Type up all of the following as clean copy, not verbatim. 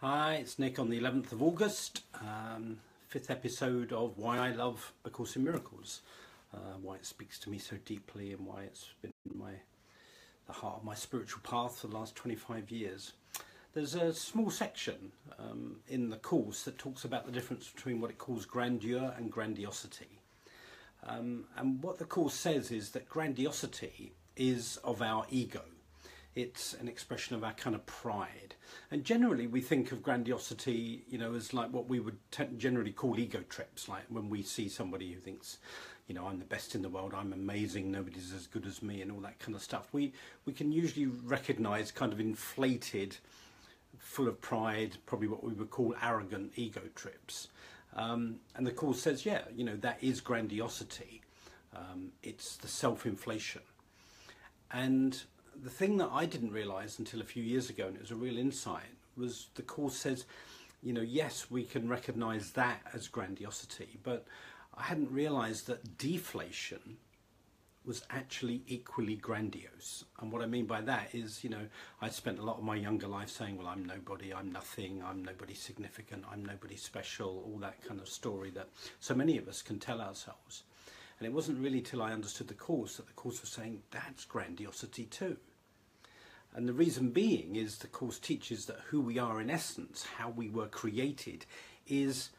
Hi, it's Nick on the 11th of August, fifth episode of Why I Love A Course in Miracles, why it speaks to me so deeply and why it's been the heart of my spiritual path for the last 25 years. There's a small section in the course that talks about the difference between what it calls grandeur and grandiosity. And what the course says is that grandiosity is of our ego. It's an expression of our kind of pride. And generally we think of grandiosity, as like what we would generally call ego trips, like when we see somebody who thinks, I'm the best in the world, I'm amazing, nobody's as good as me and all that kind of stuff. We can usually recognize kind of inflated, full of pride, probably what we would call arrogant ego trips. And the Course says, that is grandiosity. It's the self-inflation. And the thing that I didn't realize until a few years ago, and it was a real insight, was the Course says, yes, we can recognize that as grandiosity, but I hadn't realized that deflation was actually equally grandiose. And what I mean by that is, I spent a lot of my younger life saying, well, I'm nobody, I'm nothing, I'm nobody significant, I'm nobody special, all that kind of story that so many of us can tell ourselves. And it wasn't really till I understood the Course that the Course was saying that's grandiosity too. And the reason being is the Course teaches that who we are in essence, how we were created, is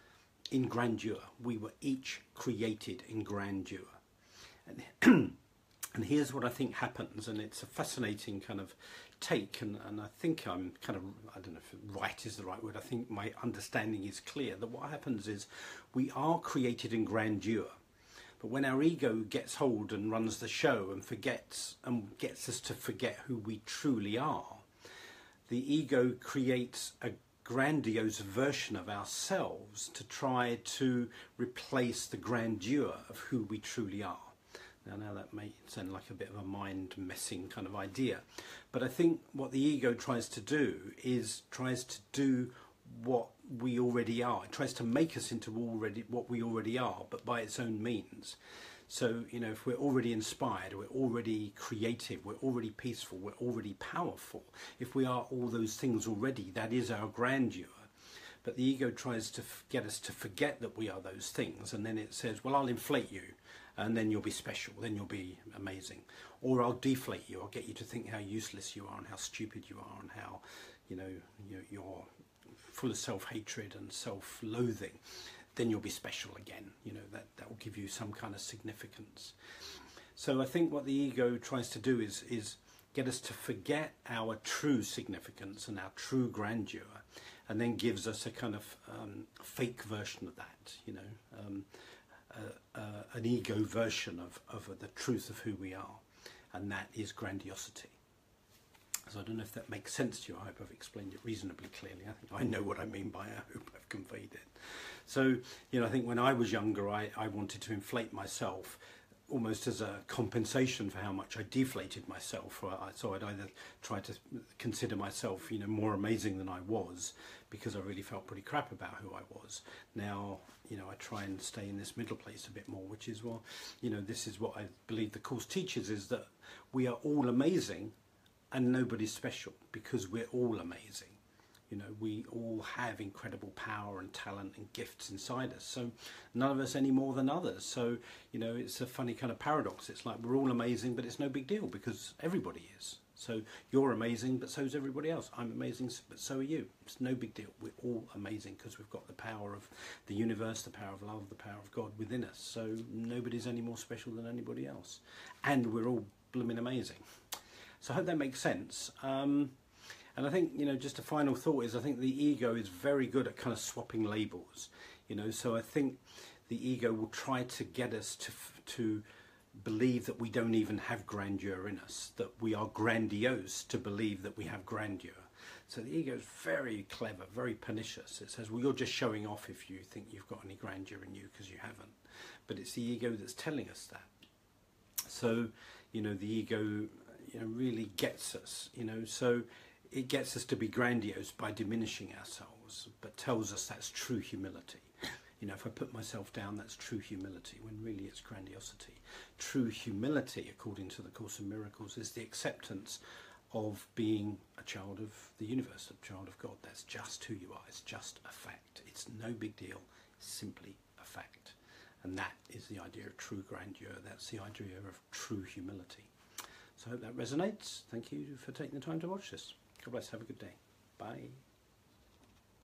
in grandeur. We were each created in grandeur. And, and here's what I think happens, and it's a fascinating kind of take, and I think I'm kind of, I don't know if right is the right word, I think my understanding is clear, that what happens is we are created in grandeur. But when our ego gets hold and runs the show and forgets and gets us to forget who we truly are, the ego creates a grandiose version of ourselves to try to replace the grandeur of who we truly are. Now that may sound like a bit of a mind-messing kind of idea, but I think what the ego tries to do is tries to do what we already are. It tries to make us into what we already are, but by its own means. So, if we're already inspired, we're already creative, we're already peaceful, we're already powerful, if we are all those things already, that is our grandeur. But the ego tries to get us to forget that we are those things, and then it says, well, I'll inflate you, and then you'll be special, then you'll be amazing. Or I'll deflate you, I'll get you to think how useless you are and how stupid you are and how, you're full of self-hatred and self-loathing. Then you'll be special again. That will give you some kind of significance. So I think what the ego tries to do is get us to forget our true significance and our true grandeur, and then gives us a kind of fake version of that, an ego version of the truth of who we are, and that is grandiosity. So I don't know if that makes sense to you. I hope I've explained it reasonably clearly. I think I know what I mean by it. I hope I've conveyed it. So, I think when I was younger, I wanted to inflate myself almost as a compensation for how much I deflated myself. So I'd either try to consider myself, more amazing than I was, because I really felt pretty crap about who I was. Now, I try and stay in this middle place a bit more, which is, this is what I believe the Course teaches, is that we are all amazing and nobody's special, because we're all amazing. We all have incredible power and talent and gifts inside us. So none of us any more than others. So, it's a funny kind of paradox. It's like we're all amazing, but it's no big deal because everybody is. So you're amazing, but so is everybody else. I'm amazing, but so are you. It's no big deal. We're all amazing because we've got the power of the universe, the power of love, the power of God within us. So nobody's any more special than anybody else. And we're all blooming amazing. So I hope that makes sense. And I think, just a final thought is I think the ego is very good at kind of swapping labels. So I think the ego will try to get us to believe that we don't even have grandeur in us, that we are grandiose to believe that we have grandeur. So the ego is very clever, very pernicious. It says, well, you're just showing off if you think you've got any grandeur in you, because you haven't. But it's the ego that's telling us that. So, the ego really gets us, so it gets us to be grandiose by diminishing ourselves, but tells us that's true humility. If I put myself down, that's true humility, when really it's grandiosity. True humility, according to the Course in Miracles, is the acceptance of being a child of the universe, a child of God. That's just who you are. It's just a fact. It's no big deal. It's simply a fact. And that is the idea of true grandeur. That's the idea of true humility. So I hope that resonates. Thank you for taking the time to watch this. God bless. Have a good day. Bye.